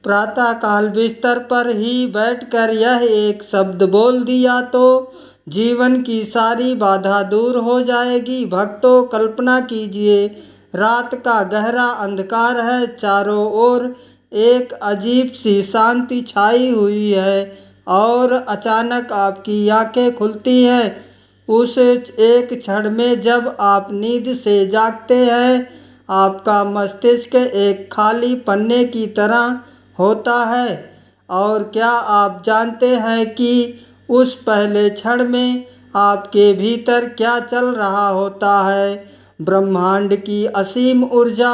प्रातःकाल बिस्तर पर ही बैठकर यह एक शब्द बोल दिया तो जीवन की सारी बाधा दूर हो जाएगी। भक्तों, कल्पना कीजिए, रात का गहरा अंधकार है, चारों ओर एक अजीब सी शांति छाई हुई है और अचानक आपकी आंखें खुलती हैं। उस एक क्षण में जब आप नींद से जागते हैं, आपका मस्तिष्क एक खाली पन्ने की तरह होता है। और क्या आप जानते हैं कि उस पहले क्षण में आपके भीतर क्या चल रहा होता है? ब्रह्मांड की असीम ऊर्जा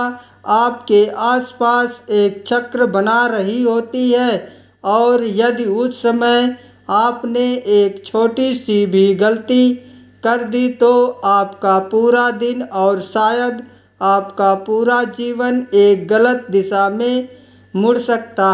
आपके आसपास एक चक्र बना रही होती है और यदि उस समय आपने एक छोटी सी भी गलती कर दी तो आपका पूरा दिन और शायद आपका पूरा जीवन एक गलत दिशा में मुड़ सकता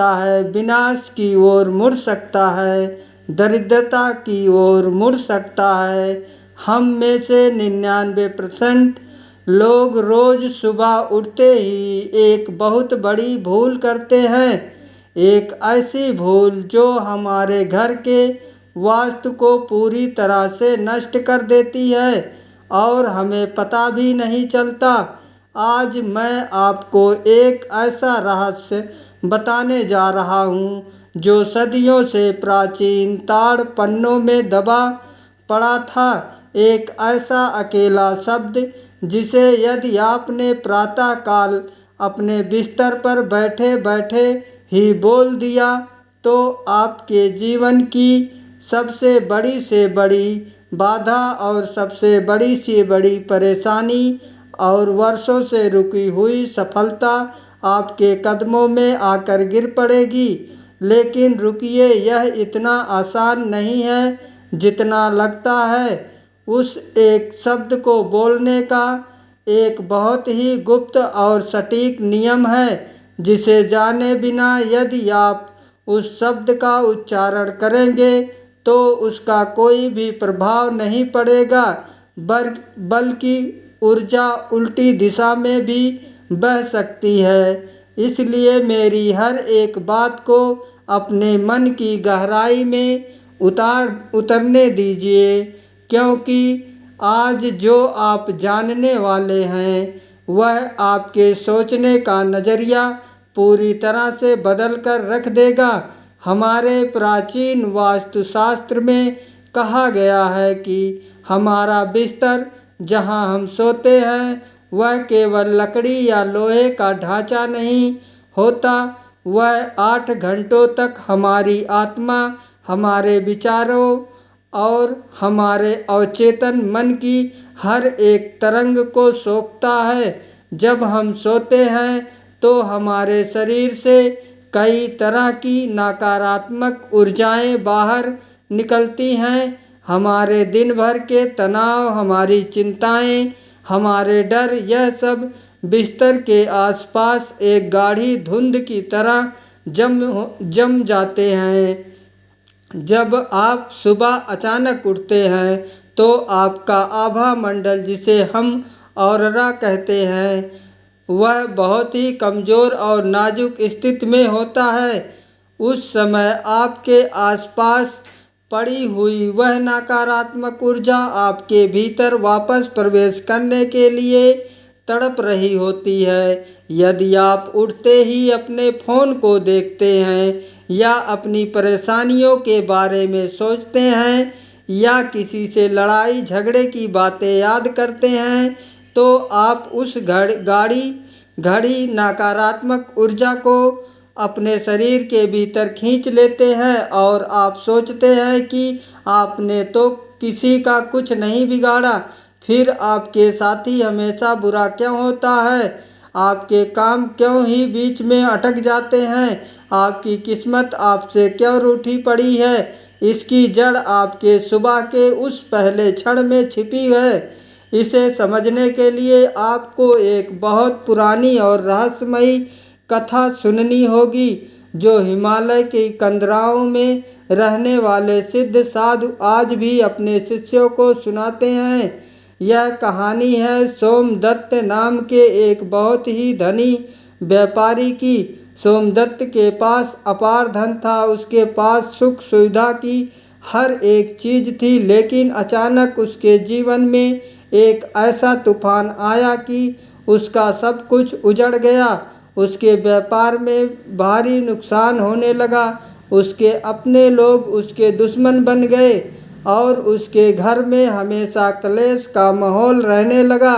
है, विनाश की ओर मुड़ सकता है, दरिद्रता की ओर मुड़ सकता है। हम में से 99% लोग रोज सुबह उठते ही एक बहुत बड़ी भूल करते हैं, एक ऐसी भूल जो हमारे घर के वास्तु को पूरी तरह से नष्ट कर देती है और हमें पता भी नहीं चलता। आज मैं आपको एक ऐसा रहस्य बताने जा रहा हूँ जो सदियों से प्राचीन ताड़ पन्नों में दबा पड़ा था। एक ऐसा अकेला शब्द जिसे यदि आपने प्रातः काल अपने बिस्तर पर बैठे बैठे ही बोल दिया तो आपके जीवन की सबसे बड़ी से बड़ी बाधा और सबसे बड़ी से बड़ी परेशानी और वर्षों से रुकी हुई सफलता आपके कदमों में आकर गिर पड़ेगी। लेकिन रुकिए, यह इतना आसान नहीं है जितना लगता है। उस एक शब्द को बोलने का एक बहुत ही गुप्त और सटीक नियम है जिसे जाने बिना यदि आप उस शब्द का उच्चारण करेंगे तो उसका कोई भी प्रभाव नहीं पड़ेगा, बल्कि ऊर्जा उल्टी दिशा में भी बह सकती है। इसलिए मेरी हर एक बात को अपने मन की गहराई में उतरने दीजिए, क्योंकि आज जो आप जानने वाले हैं वह आपके सोचने का नज़रिया पूरी तरह से बदल कर रख देगा। हमारे प्राचीन वास्तुशास्त्र में कहा गया है कि हमारा बिस्तर जहाँ हम सोते हैं वह केवल लकड़ी या लोहे का ढांचा नहीं होता, वह 8 घंटों तक हमारी आत्मा, हमारे विचारों और हमारे अवचेतन मन की हर एक तरंग को सोखता है। जब हम सोते हैं तो हमारे शरीर से कई तरह की नकारात्मक ऊर्जाएं बाहर निकलती हैं। हमारे दिन भर के तनाव, हमारी चिंताएं, हमारे डर, यह सब बिस्तर के आसपास एक गाढ़ी धुंध की तरह जम जाते हैं। जब आप सुबह अचानक उठते हैं तो आपका आभा मंडल, जिसे हम ऑरोरा कहते हैं, वह बहुत ही कमज़ोर और नाजुक स्थिति में होता है। उस समय आपके आसपास पड़ी हुई वह नकारात्मक ऊर्जा आपके भीतर वापस प्रवेश करने के लिए तड़प रही होती है। यदि आप उठते ही अपने फ़ोन को देखते हैं या अपनी परेशानियों के बारे में सोचते हैं या किसी से लड़ाई झगड़े की बातें याद करते हैं तो आप उस घड़ी नकारात्मक ऊर्जा को अपने शरीर के भीतर खींच लेते हैं और आप सोचते हैं कि आपने तो किसी का कुछ नहीं बिगाड़ा, फिर आपके साथी हमेशा बुरा क्यों होता है, आपके काम क्यों ही बीच में अटक जाते हैं, आपकी किस्मत आपसे क्यों रूठी पड़ी है। इसकी जड़ आपके सुबह के उस पहले क्षण में छिपी है। इसे समझने के लिए आपको एक बहुत पुरानी और रहस्यमयी कथा सुननी होगी जो हिमालय की कंदराओं में रहने वाले सिद्ध साधु आज भी अपने शिष्यों को सुनाते हैं। यह कहानी है सोमदत्त नाम के एक बहुत ही धनी व्यापारी की। सोमदत्त के पास अपार धन था, उसके पास सुख सुविधा की हर एक चीज थी, लेकिन अचानक उसके जीवन में एक ऐसा तूफान आया कि उसका सब कुछ उजड़ गया। उसके व्यापार में भारी नुकसान होने लगा, उसके अपने लोग उसके दुश्मन बन गए और उसके घर में हमेशा क्लेश का माहौल रहने लगा।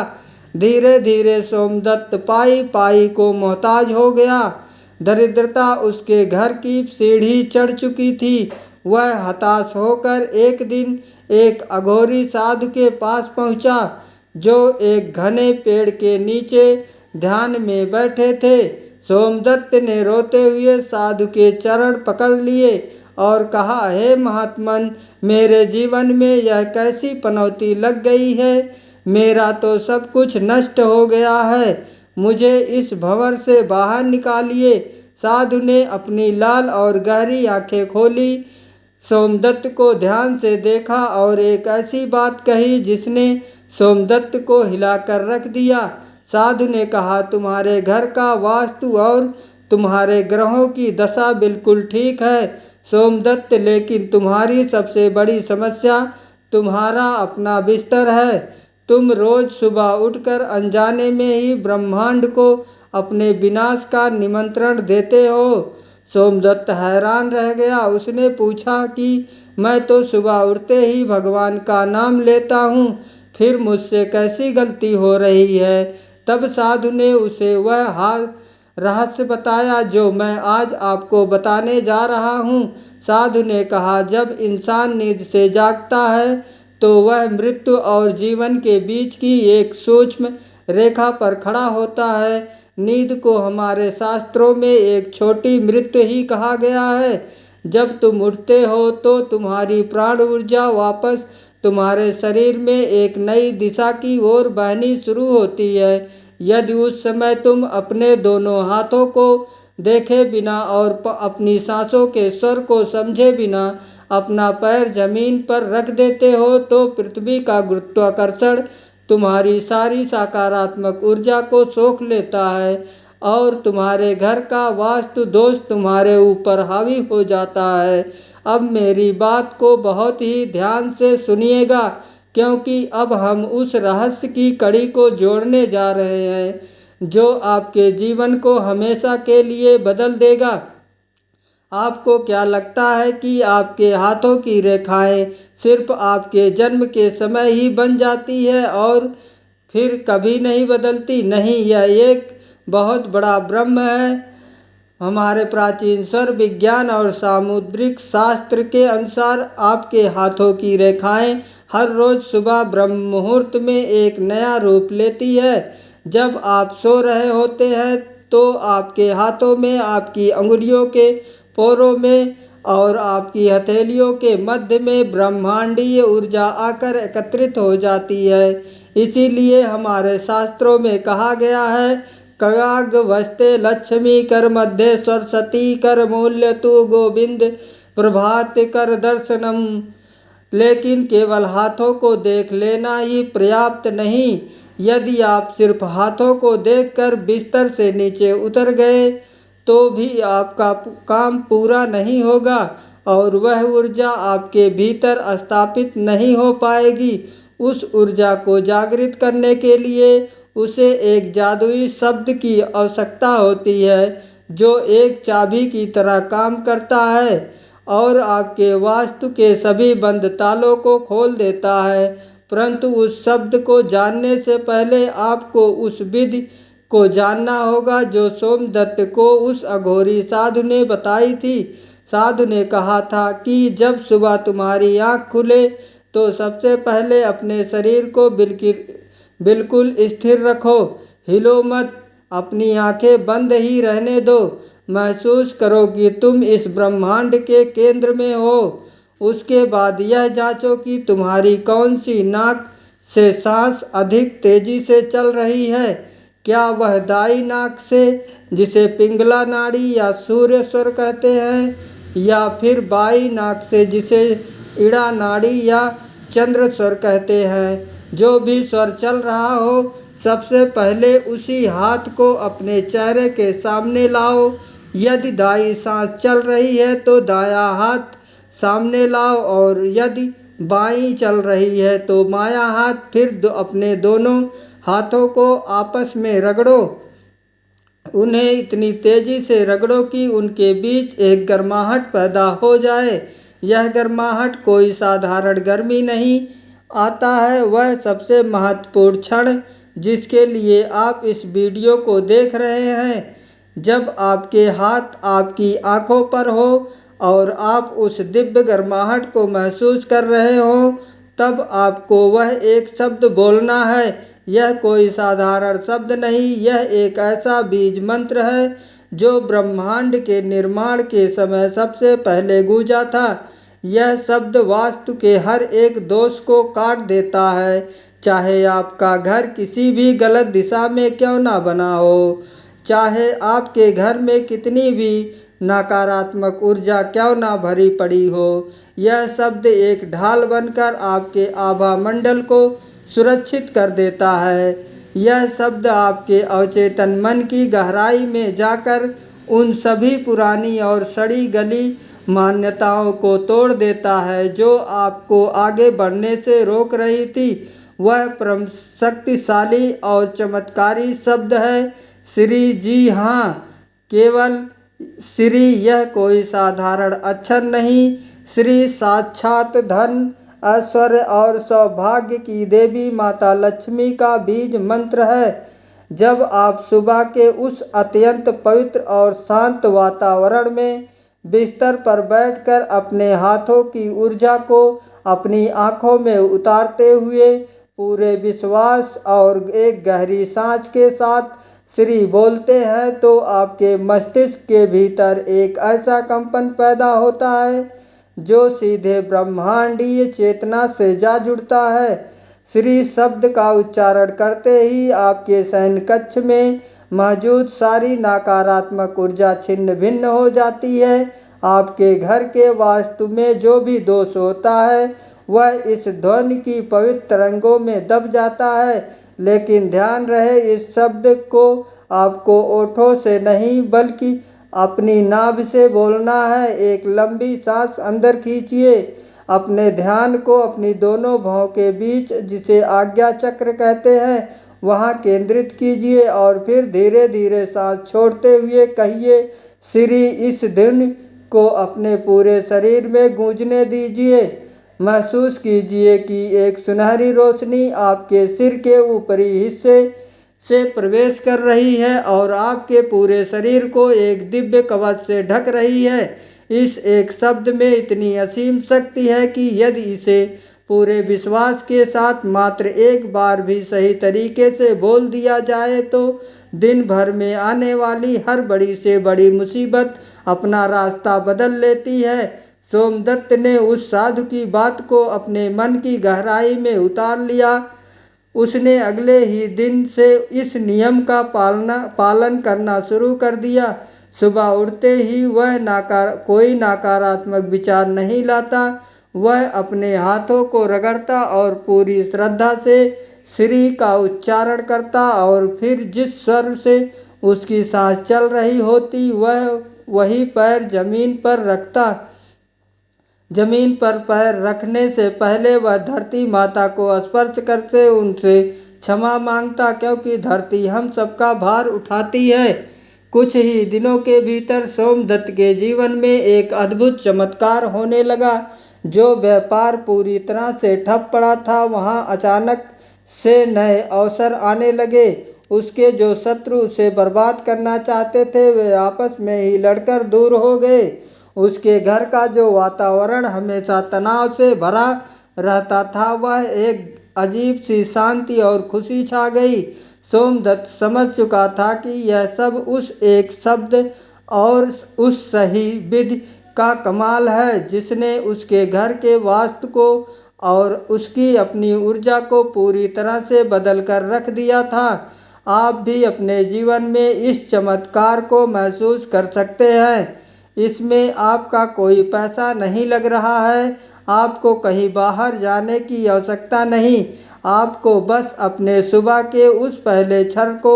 धीरे धीरे सोमदत्त पाई पाई को मोहताज हो गया। दरिद्रता उसके घर की सीढ़ी चढ़ चुकी थी। वह हताश होकर एक दिन एक अघोरी साधु के पास पहुंचा, जो एक घने पेड़ के नीचे ध्यान में बैठे थे। सोमदत्त ने रोते हुए साधु के चरण पकड़ लिए और कहा, हे महात्मन, मेरे जीवन में यह कैसी पनौती लग गई है। मेरा तो सब कुछ नष्ट हो गया है, मुझे इस भंवर से बाहर निकालिए। साधु ने अपनी लाल और गहरी आंखें खोली, सोमदत्त को ध्यान से देखा और एक ऐसी बात कही जिसने सोमदत्त को हिलाकर रख दिया। साधु ने कहा, तुम्हारे घर का वास्तु और तुम्हारे ग्रहों की दशा बिल्कुल ठीक है सोमदत्त, लेकिन तुम्हारी सबसे बड़ी समस्या तुम्हारा अपना बिस्तर है। तुम रोज सुबह उठकर अनजाने में ही ब्रह्मांड को अपने विनाश का निमंत्रण देते हो। सोमदत्त हैरान रह गया। उसने पूछा कि मैं तो सुबह उठते ही भगवान का नाम लेता हूँ, फिर मुझसे कैसी गलती हो रही है। तब साधु ने उसे वह रहस्य बताया जो मैं आज आपको बताने जा रहा हूँ। साधु ने कहा, जब इंसान नींद से जागता है तो वह मृत्यु और जीवन के बीच की एक सूक्ष्म रेखा पर खड़ा होता है। नींद को हमारे शास्त्रों में एक छोटी मृत्यु ही कहा गया है। जब तुम उठते हो तो तुम्हारी प्राण ऊर्जा वापस तुम्हारे शरीर में एक नई दिशा की ओर बहनी शुरू होती है। यदि उस समय तुम अपने दोनों हाथों को देखे बिना और अपनी सांसों के स्वर को समझे बिना अपना पैर जमीन पर रख देते हो तो पृथ्वी का गुरुत्वाकर्षण तुम्हारी सारी सकारात्मक ऊर्जा को सोख लेता है और तुम्हारे घर का वास्तु दोष तुम्हारे ऊपर हावी हो जाता है। अब मेरी बात को बहुत ही ध्यान से सुनिएगा, क्योंकि अब हम उस रहस्य की कड़ी को जोड़ने जा रहे हैं जो आपके जीवन को हमेशा के लिए बदल देगा। आपको क्या लगता है कि आपके हाथों की रेखाएं सिर्फ आपके जन्म के समय ही बन जाती है और फिर कभी नहीं बदलती? नहीं, यह एक बहुत बड़ा ब्रह्म है। हमारे प्राचीन स्वर विज्ञान और सामुद्रिक शास्त्र के अनुसार आपके हाथों की रेखाएं हर रोज सुबह ब्रह्म मुहूर्त में एक नया रूप लेती है। जब आप सो रहे होते हैं तो आपके हाथों में, आपकी अंगुलियों के पोरों में और आपकी हथेलियों के मध्य में ब्रह्मांडीय ऊर्जा आकर एकत्रित हो जाती है। इसीलिए हमारे शास्त्रों में कहा गया है, कगाग वस्ते लक्ष्मी कर मध्य सरस्वती कर मूल्य तू गोविंद प्रभात कर दर्शनम। लेकिन केवल हाथों को देख लेना ही पर्याप्त नहीं। यदि आप सिर्फ हाथों को देखकर बिस्तर से नीचे उतर गए तो भी आपका काम पूरा नहीं होगा और वह ऊर्जा आपके भीतर स्थापित नहीं हो पाएगी। उस ऊर्जा को जागृत करने के लिए उसे एक जादुई शब्द की आवश्यकता होती है जो एक चाबी की तरह काम करता है और आपके वास्तु के सभी बंद तालों को खोल देता है। परंतु उस शब्द को जानने से पहले आपको उस विधि को जानना होगा जो सोमदत्त को उस अघोरी साधु ने बताई थी। साधु ने कहा था कि जब सुबह तुम्हारी आँख खुले तो सबसे पहले अपने शरीर को बिल्कुल स्थिर रखो, हिलो मत, अपनी आंखें बंद ही रहने दो। महसूस करो कि तुम इस ब्रह्मांड के केंद्र में हो। उसके बाद यह जांचो कि तुम्हारी कौन सी नाक से सांस अधिक तेजी से चल रही है। क्या वह दाई नाक से, जिसे पिंगला नाड़ी या सूर्य स्वर कहते हैं, या फिर बाई नाक से, जिसे इड़ा नाड़ी या चंद्र स्वर कहते हैं? जो भी स्वर चल रहा हो सबसे पहले उसी हाथ को अपने चेहरे के सामने लाओ। यदि दाईं सांस चल रही है तो दायां हाथ सामने लाओ, और यदि बाईं चल रही है तो बायां हाथ। फिर अपने दोनों हाथों को आपस में रगड़ो। उन्हें इतनी तेजी से रगड़ो कि उनके बीच एक गर्माहट पैदा हो जाए। यह गर्माहट कोई साधारण गर्मी नहीं आता है, वह सबसे महत्वपूर्ण क्षण जिसके लिए आप इस वीडियो को देख रहे हैं। जब आपके हाथ आपकी आंखों पर हो और आप उस दिव्य गर्माहट को महसूस कर रहे हो, तब आपको वह एक शब्द बोलना है। यह कोई साधारण शब्द नहीं, यह एक ऐसा बीज मंत्र है जो ब्रह्मांड के निर्माण के समय सबसे पहले गूंजा था। यह शब्द वास्तु के हर एक दोष को काट देता है, चाहे आपका घर किसी भी गलत दिशा में क्यों ना बना हो, चाहे आपके घर में कितनी भी नकारात्मक ऊर्जा क्यों ना भरी पड़ी हो। यह शब्द एक ढाल बनकर आपके आभा मंडल को सुरक्षित कर देता है। यह शब्द आपके अवचेतन मन की गहराई में जाकर उन सभी पुरानी और सड़ी गली मान्यताओं को तोड़ देता है जो आपको आगे बढ़ने से रोक रही थी। वह परम शक्तिशाली और चमत्कारी शब्द है श्री। जी हाँ, केवल श्री। यह कोई साधारण अक्षर नहीं। श्री साक्षात धन, ऐश्वर्य और सौभाग्य की देवी माता लक्ष्मी का बीज मंत्र है। जब आप सुबह के उस अत्यंत पवित्र और शांत वातावरण में बिस्तर पर बैठकर अपने हाथों की ऊर्जा को अपनी आंखों में उतारते हुए पूरे विश्वास और एक गहरी सांस के साथ श्री बोलते हैं, तो आपके मस्तिष्क के भीतर एक ऐसा कंपन पैदा होता है जो सीधे ब्रह्मांडीय चेतना से जा जुड़ता है। श्री शब्द का उच्चारण करते ही आपके शयन कक्ष में मौजूद सारी नकारात्मक ऊर्जा छिन्न भिन्न हो जाती है। आपके घर के वास्तु में जो भी दोष होता है वह इस ध्वनि की पवित्र तरंगों में दब जाता है। लेकिन ध्यान रहे, इस शब्द को आपको ओठों से नहीं बल्कि अपनी नाभि से बोलना है। एक लंबी सांस अंदर खींचिए, अपने ध्यान को अपनी दोनों भौं के बीच, जिसे आज्ञा चक्र कहते हैं, वहां केंद्रित कीजिए और फिर धीरे धीरे सांस छोड़ते हुए कहिए श्री। इस धुन को अपने पूरे शरीर में गूंजने दीजिए। महसूस कीजिए कि एक सुनहरी रोशनी आपके सिर के ऊपरी हिस्से से प्रवेश कर रही है और आपके पूरे शरीर को एक दिव्य कवच से ढक रही है। इस एक शब्द में इतनी असीम शक्ति है कि यदि इसे पूरे विश्वास के साथ मात्र एक बार भी सही तरीके से बोल दिया जाए तो दिन भर में आने वाली हर बड़ी से बड़ी मुसीबत अपना रास्ता बदल लेती है। सोमदत्त ने उस साधु की बात को अपने मन की गहराई में उतार लिया। उसने अगले ही दिन से इस नियम का पालन करना शुरू कर दिया। सुबह उठते ही वह कोई नकारात्मक विचार नहीं लाता। वह अपने हाथों को रगड़ता और पूरी श्रद्धा से श्री का उच्चारण करता, और फिर जिस स्वर से उसकी सांस चल रही होती वह वही पैर जमीन पर रखता। जमीन पर पैर रखने से पहले वह धरती माता को स्पर्श करके उनसे क्षमा मांगता, क्योंकि धरती हम सबका भार उठाती है। कुछ ही दिनों के भीतर सोमदत्त के जीवन में एक अद्भुत चमत्कार होने लगा। जो व्यापार पूरी तरह से ठप पड़ा था, वहां अचानक से नए अवसर आने लगे। उसके जो शत्रु उसे बर्बाद करना चाहते थे वे आपस में ही लड़कर दूर हो गए। उसके घर का जो वातावरण हमेशा तनाव से भरा रहता था, वह एक अजीब सी शांति और खुशी छा गई। सोमदत्त समझ चुका था कि यह सब उस एक शब्द और उस सही विधि का कमाल है जिसने उसके घर के वास्तु को और उसकी अपनी ऊर्जा को पूरी तरह से बदल कर रख दिया था। आप भी अपने जीवन में इस चमत्कार को महसूस कर सकते हैं। इसमें आपका कोई पैसा नहीं लग रहा है, आपको कहीं बाहर जाने की आवश्यकता नहीं। आपको बस अपने सुबह के उस पहले क्षण को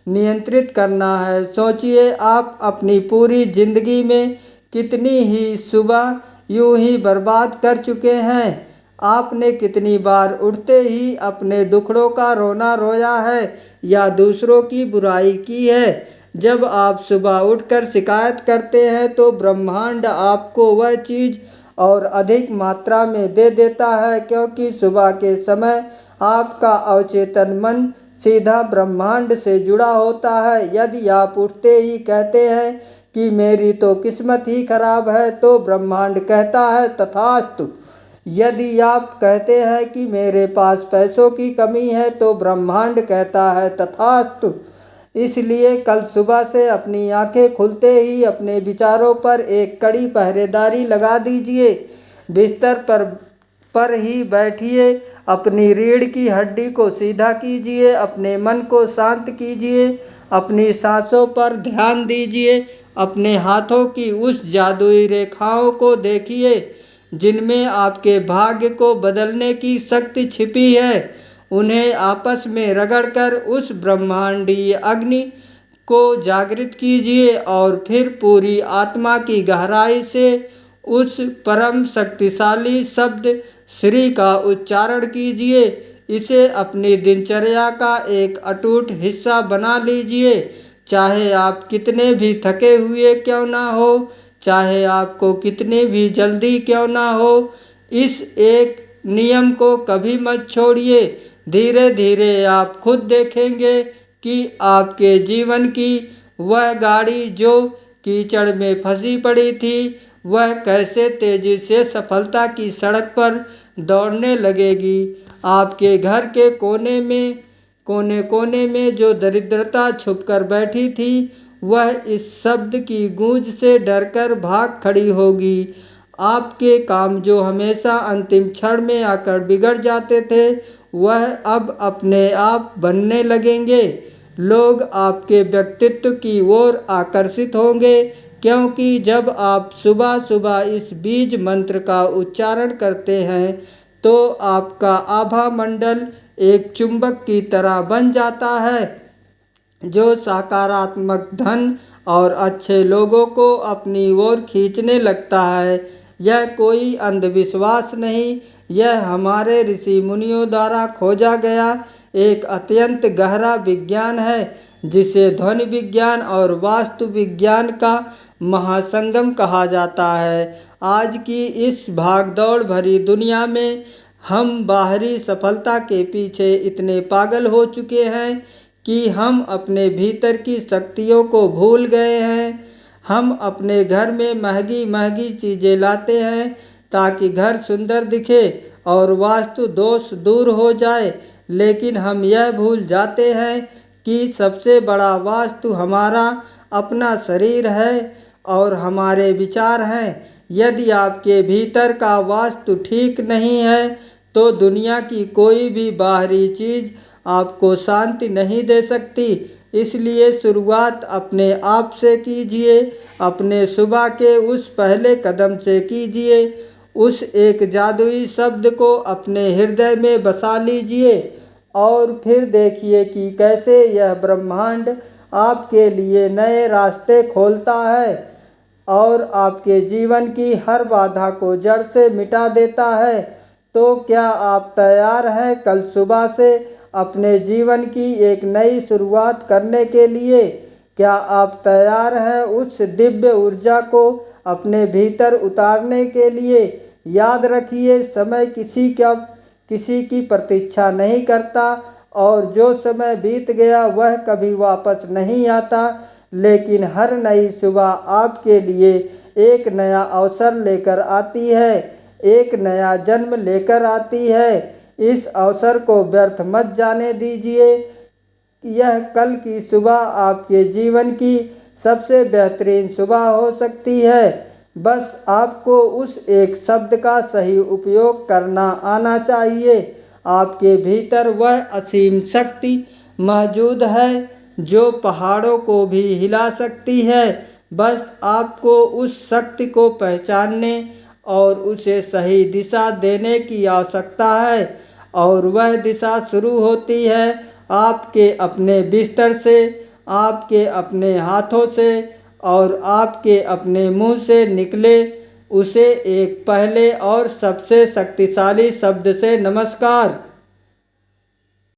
नियंत्रित करना है। सोचिए, आप अपनी पूरी जिंदगी में कितनी ही सुबह यूं ही बर्बाद कर चुके हैं। आपने कितनी बार उठते ही अपने दुखड़ों का रोना रोया है या दूसरों की बुराई की है। जब आप सुबह उठकर शिकायत करते हैं तो ब्रह्मांड आपको वह चीज़ और अधिक मात्रा में दे देता है, क्योंकि सुबह के समय आपका अवचेतन मन सीधा ब्रह्मांड से जुड़ा होता है। यदि आप उठते ही कहते हैं कि मेरी तो किस्मत ही खराब है, तो ब्रह्मांड कहता है तथास्तु। यदि आप कहते हैं कि मेरे पास पैसों की कमी है, तो ब्रह्मांड कहता है तथास्तु। इसलिए कल सुबह से अपनी आंखें खुलते ही अपने विचारों पर एक कड़ी पहरेदारी लगा दीजिए। बिस्तर पर ही बैठिए, अपनी रीढ़ की हड्डी को सीधा कीजिए, अपने मन को शांत कीजिए, अपनी सांसों पर ध्यान दीजिए, अपने हाथों की उस जादुई रेखाओं को देखिए जिनमें आपके भाग्य को बदलने की शक्ति छिपी है। उन्हें आपस में रगड़कर उस ब्रह्मांडीय अग्नि को जागृत कीजिए और फिर पूरी आत्मा की गहराई से उस परम शक्तिशाली शब्द श्री का उच्चारण कीजिए। इसे अपनी दिनचर्या का एक अटूट हिस्सा बना लीजिए। चाहे आप कितने भी थके हुए क्यों ना हो, चाहे आपको कितनी भी जल्दी क्यों ना हो, इस एक नियम को कभी मत छोड़िए। धीरे धीरे आप खुद देखेंगे कि आपके जीवन की वह गाड़ी जो कीचड़ में फंसी पड़ी थी, वह कैसे तेजी से सफलता की सड़क पर दौड़ने लगेगी। आपके घर के कोने कोने में जो दरिद्रता छुपकर बैठी थी, वह इस शब्द की गूंज से डरकर भाग खड़ी होगी। आपके काम जो हमेशा अंतिम क्षण में आकर बिगड़ जाते थे, वह अब अपने आप बनने लगेंगे। लोग आपके व्यक्तित्व की ओर आकर्षित होंगे, क्योंकि जब आप सुबह सुबह इस बीज मंत्र का उच्चारण करते हैं तो आपका आभा मंडल एक चुंबक की तरह बन जाता है, जो सकारात्मक धन और अच्छे लोगों को अपनी ओर खींचने लगता है। यह कोई अंधविश्वास नहीं, यह हमारे ऋषि मुनियों द्वारा खोजा गया एक अत्यंत गहरा विज्ञान है, जिसे ध्वनि विज्ञान और वास्तु विज्ञान का महासंगम कहा जाता है। आज की इस भागदौड़ भरी दुनिया में हम बाहरी सफलता के पीछे इतने पागल हो चुके हैं कि हम अपने भीतर की शक्तियों को भूल गए हैं। हम अपने घर में महंगी महंगी चीज़ें लाते हैं ताकि घर सुंदर दिखे और वास्तु दोष दूर हो जाए, लेकिन हम यह भूल जाते हैं कि सबसे बड़ा वास्तु हमारा अपना शरीर है और हमारे विचार हैं। यदि आपके भीतर का वास्तु ठीक नहीं है, तो दुनिया की कोई भी बाहरी चीज़ आपको शांति नहीं दे सकती। इसलिए शुरुआत अपने आप से कीजिए, अपने सुबह के उस पहले कदम से कीजिए। उस एक जादुई शब्द को अपने हृदय में बसा लीजिए और फिर देखिए कि कैसे यह ब्रह्मांड आपके लिए नए रास्ते खोलता है और आपके जीवन की हर बाधा को जड़ से मिटा देता है। तो क्या आप तैयार हैं कल सुबह से अपने जीवन की एक नई शुरुआत करने के लिए? क्या आप तैयार हैं उस दिव्य ऊर्जा को अपने भीतर उतारने के लिए? याद रखिए, समय किसी की प्रतीक्षा नहीं करता और जो समय बीत गया वह कभी वापस नहीं आता, लेकिन हर नई सुबह आपके लिए एक नया अवसर लेकर आती है, एक नया जन्म लेकर आती है। इस अवसर को व्यर्थ मत जाने दीजिए। यह कल की सुबह आपके जीवन की सबसे बेहतरीन सुबह हो सकती है। बस आपको उस एक शब्द का सही उपयोग करना आना चाहिए। आपके भीतर वह असीम शक्ति मौजूद है जो पहाड़ों को भी हिला सकती है। बस आपको उस शक्ति को पहचानने और उसे सही दिशा देने की आवश्यकता है। और वह दिशा शुरू होती है आपके अपने बिस्तर से, आपके अपने हाथों से और आपके अपने मुंह से निकले उसे एक पहले और सबसे शक्तिशाली शब्द से नमस्कार।